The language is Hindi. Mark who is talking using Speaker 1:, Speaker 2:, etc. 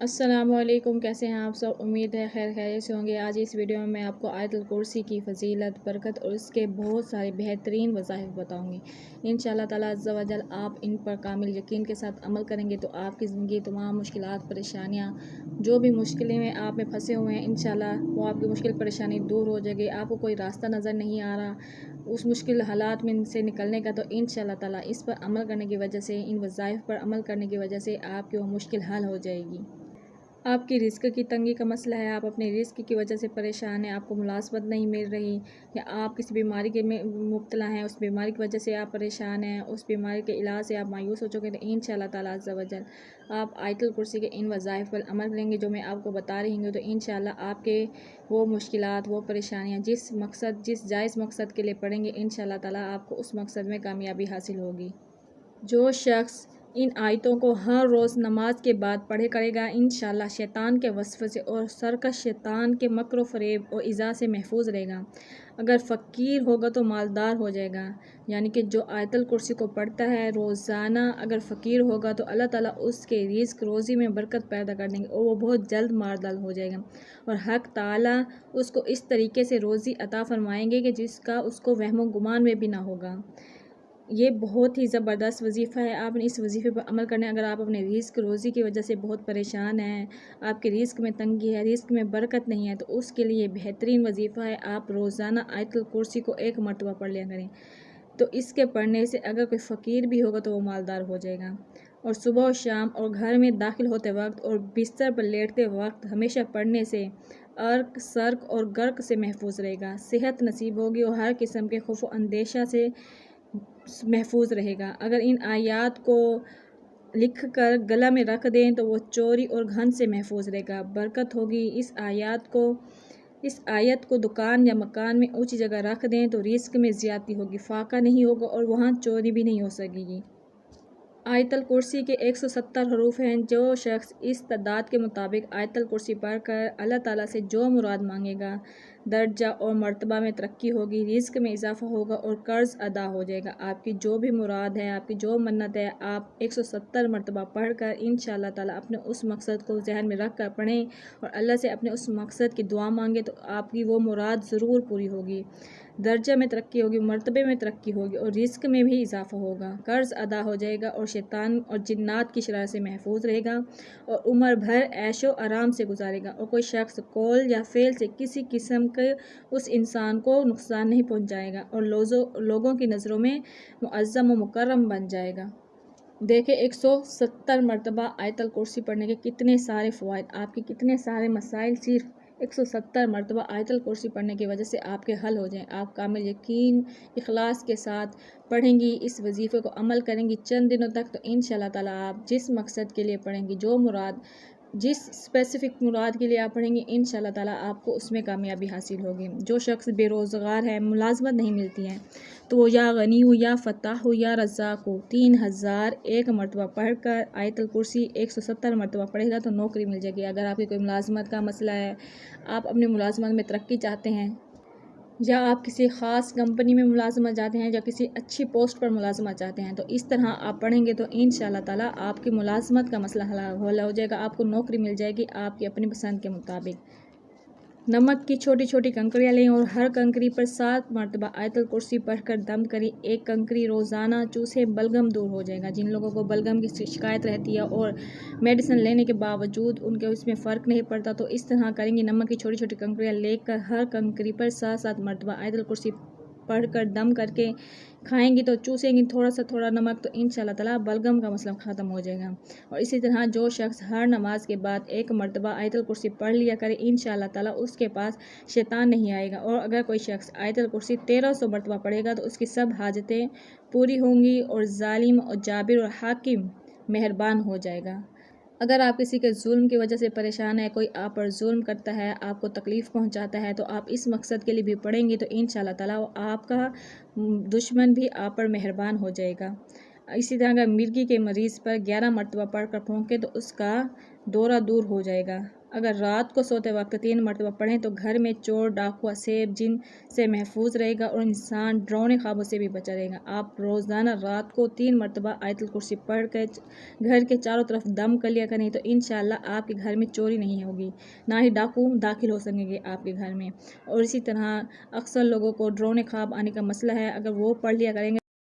Speaker 1: अस्सलामुअलैकुम, कैसे हैं आप सब। उम्मीद है खैर खैरियत से होंगे। आज इस वीडियो में मैं आपको आयतुल कुर्सी की फजीलत, बरकत और उसके बहुत सारे बेहतरीन वज़ाइफ बताऊंगी। इंशाअल्लाह ताला अज़्ज़ा व जल आप इन पर कामिल यकीन के साथ अमल करेंगे तो आपकी ज़िंदगी तमाम मुश्किलात, परेशानियाँ, जो भी मुश्किलें में आप में फंसे हुए हैं, इंशाअल्लाह वो आपकी मुश्किल परेशानी दूर हो जाएगी। आपको कोई रास्ता नज़र नहीं आ रहा उस मुश्किल हालात में से निकलने का, तो इंशाअल्लाह ताला इस पर अमल करने की वजह से, इन वज़ाइफ पर अमल करने की वजह से आपकी वो मुश्किल हल हो जाएगी। आपकी रिस्क की तंगी का मसला है, आप अपने रिस्क की वजह से परेशान हैं, आपको मुलाजमत नहीं मिल रही, या आप किसी बीमारी के में मुब्तला हैं, उस बीमारी की वजह से आप परेशान हैं, उस बीमारी के इलाज से आप मायूस हो चुके हैं, तो इंशाअल्लाह ताला अज़्ज़ा वजल आप आयतुल कुर्सी के इन वज़ाइफ पर अमल करेंगे जो मैं आपको बता रही हूँ, तो इंशाअल्लाह आपके वो मुश्किलात, वो परेशानियाँ जिस जायज़ मकसद के लिए पढ़ेंगे, इंशाअल्लाह ताला आपको उस मकसद में कामयाबी हासिल होगी। जो शख्स इन आयतों को हर रोज़ नमाज के बाद पढ़े करेगा, इंशाअल्लाह शैतान के वस्व से और सरकश शैतान के मकर फ़रेब और इज़ा से महफूज रहेगा। अगर फ़कीर होगा तो मालदार हो जाएगा, यानी कि जो आयतुल कुर्सी को पढ़ता है रोज़ाना, अगर फ़कीर होगा तो अल्लाह ताला उसके रिज़्क रोज़ी में बरकत पैदा कर देंगे और वो बहुत जल्द मालदार हो जाएगा, और हक़ ताला उसको इस तरीके से रोज़ी अता फ़रमाएंगे कि जिसका उसको वहमो गुमान में भी ना होगा। ये बहुत ही ज़बरदस्त वजीफ़ा है, आपने इस वजीफ़े पर अमल करना है। अगर आप अपने रिस्क रोज़ी की वजह से बहुत परेशान हैं, आपके रिस्क में तंगी है, रिस्क में बरकत नहीं है, तो उसके लिए बेहतरीन वजीफ़ा है, आप रोज़ाना आयतुल कुर्सी को एक मरतबा पढ़ लिया करें। तो इसके पढ़ने से अगर कोई फ़कीर भी होगा तो वो मालदार हो जाएगा। और सुबह और शाम और घर में दाखिल होते वक्त और बिस्तर पर लेटते वक्त हमेशा पढ़ने से अर्क, सर्क और गर्क से महफूज रहेगा, सेहत नसीब होगी और हर किस्म के खौफ अंदेशा से महफूज रहेगा। अगर इन आयात को लिख कर गला में रख दें तो वो चोरी और घन से महफूज रहेगा, बरकत होगी। इस आयत को दुकान या मकान में ऊंची जगह रख दें तो रिस्क में ज़्यादती होगी, फाका नहीं होगा और वहाँ चोरी भी नहीं हो सकेगी। आयतुल कुर्सी के 170 हरूफ हैं। जो शख्स इस तादाद के मुताबिक आयतुल कुर्सी पढ़कर अल्लाह ताला से जो मुराद मांगेगा, दर्जा और मर्तबा में तरक्की होगी, रिज़्क में इजाफ़ा होगा और कर्ज़ अदा हो जाएगा। आपकी जो भी मुराद है, आपकी जो मन्नत है, आप 170 मरतबा पढ़ कर इंशाअल्लाह ताला अपने उस मकसद को जहन में रख कर पढ़ें और अल्लाह से अपने उस मकसद की दुआ मांगे, तो आपकी वो मुराद ज़रूर पूरी होगी। दर्जा में तरक्की होगी, मर्तबे में तरक्की होगी और रिस्क में भी इजाफ़ा होगा, कर्ज़ अदा हो जाएगा और शैतान और जिन्नात की शरारत से महफूज रहेगा और उम्र भर ऐशो आराम से गुजारेगा, और कोई शख्स कौल या फ़ेल से किसी किस्म के उस इंसान को नुकसान नहीं पहुँचाएगा और लोगों की नज़रों में मुअज़्ज़म व मुकर्रम बन जाएगा। देखें 170 मरतबा आयतुल कुर्सी पढ़ने के कितने सारे फ़वाइद, आपके कितने सारे मसाइल सिर्फ 170 मरतबा आयतुल कुर्सी पढ़ने की वजह से आपके हल हो जाएं। आप कामिल यकीन, इखलास के साथ पढ़ेंगी, इस वजीफ़े को अमल करेंगी चंद दिनों तक, तो इंशाअल्लाह ताला आप जिस मकसद के लिए पढ़ेंगी, जिस स्पेसिफ़िक मुराद के लिए आप पढ़ेंगे, इंशाअल्लाह ताला आपको उसमें कामयाबी हासिल होगी। जो शख्स बेरोज़गार है, मुलाज़मत नहीं मिलती है, तो वो या गनी हो या फ़ताह हो या रज़्ज़ाक़ हो, 3001 मरतबा पढ़ कर आयतुल कुर्सी 170 मरतबा पढ़ेगा तो नौकरी मिल जाएगी। अगर आपकी कोई मुलाज़मत का मसला है, आप अपनी मुलाज़मत में तरक्की चाहते हैं, या आप किसी ख़ास कंपनी में मुलाज़मत चाहते हैं, या किसी अच्छी पोस्ट पर मुलाज़मत चाहते हैं, तो इस तरह आप पढ़ेंगे तो इंशाअल्लाह ताला आपकी मुलाज़मत का मसला हल हो जाएगा, आपको नौकरी मिल जाएगी आपकी अपनी पसंद के मुताबिक। नमक की छोटी छोटी कंकरियाँ लें और हर कंकरी पर 7 मरतबा आयतुल कुर्सी पढ़कर दम करें। एक कंकरी रोज़ाना चूसे बलगम दूर हो जाएगा। जिन लोगों को बलगम की शिकायत रहती है और मेडिसिन लेने के बावजूद उनके उसमें फ़र्क नहीं पड़ता, तो इस तरह करेंगे। नमक की छोटी छोटी कंकरियाँ लेकर हर कंकरी पर 7 मरतबा आयतुल कुर्सी पढ़कर दम करके खाएंगी, तो चूसेंगी थोड़ा नमक, तो इंशाअल्लाह ताला बलगम का मसला ख़त्म हो जाएगा। और इसी तरह जो शख्स हर नमाज के बाद 1 मरतबा आयतुल कुर्सी पढ़ लिया करे, इंशाअल्लाह ताला उसके पास शैतान नहीं आएगा। और अगर कोई शख्स आयतुल कुर्सी 1300 मरतबा पढ़ेगा तो उसकी सब हाजतें पूरी होंगी और जालिम और जाबिर और हाकिम मेहरबान हो जाएगा। अगर आप किसी के जुल्म की वजह से परेशान है, कोई आप पर जुल्म करता है, आपको तकलीफ़ पहुंचाता है, तो आप इस मकसद के लिए भी पढ़ेंगे तो इंशाअल्लाह ताला आपका दुश्मन भी आप पर मेहरबान हो जाएगा। इसी तरह अगर मिर्गी के मरीज़ पर 11 मरतबा पढ़ कर फूंके तो उसका दौरा दूर हो जाएगा। अगर रात को सोते वक्त 3 मरतबा पढ़ें तो घर में चोर, डाकू, सेब, जिन से महफूज रहेगा और इंसान डरावने ख्वाबों से भी बचा रहेगा। आप रोज़ाना रात को 3 मरतबा आयतुल कुर्सी पढ़ कर घर के चारों तरफ दम कर लिया करें तो इंशाअल्लाह आपके घर में चोरी नहीं होगी, ना ही डाकू दाखिल हो सकेंगे आपके घर में। और इसी तरह अक्सर लोगों को डरावने ख्वाब आने का मसला है, अगर वो पढ़ लिया करेंगे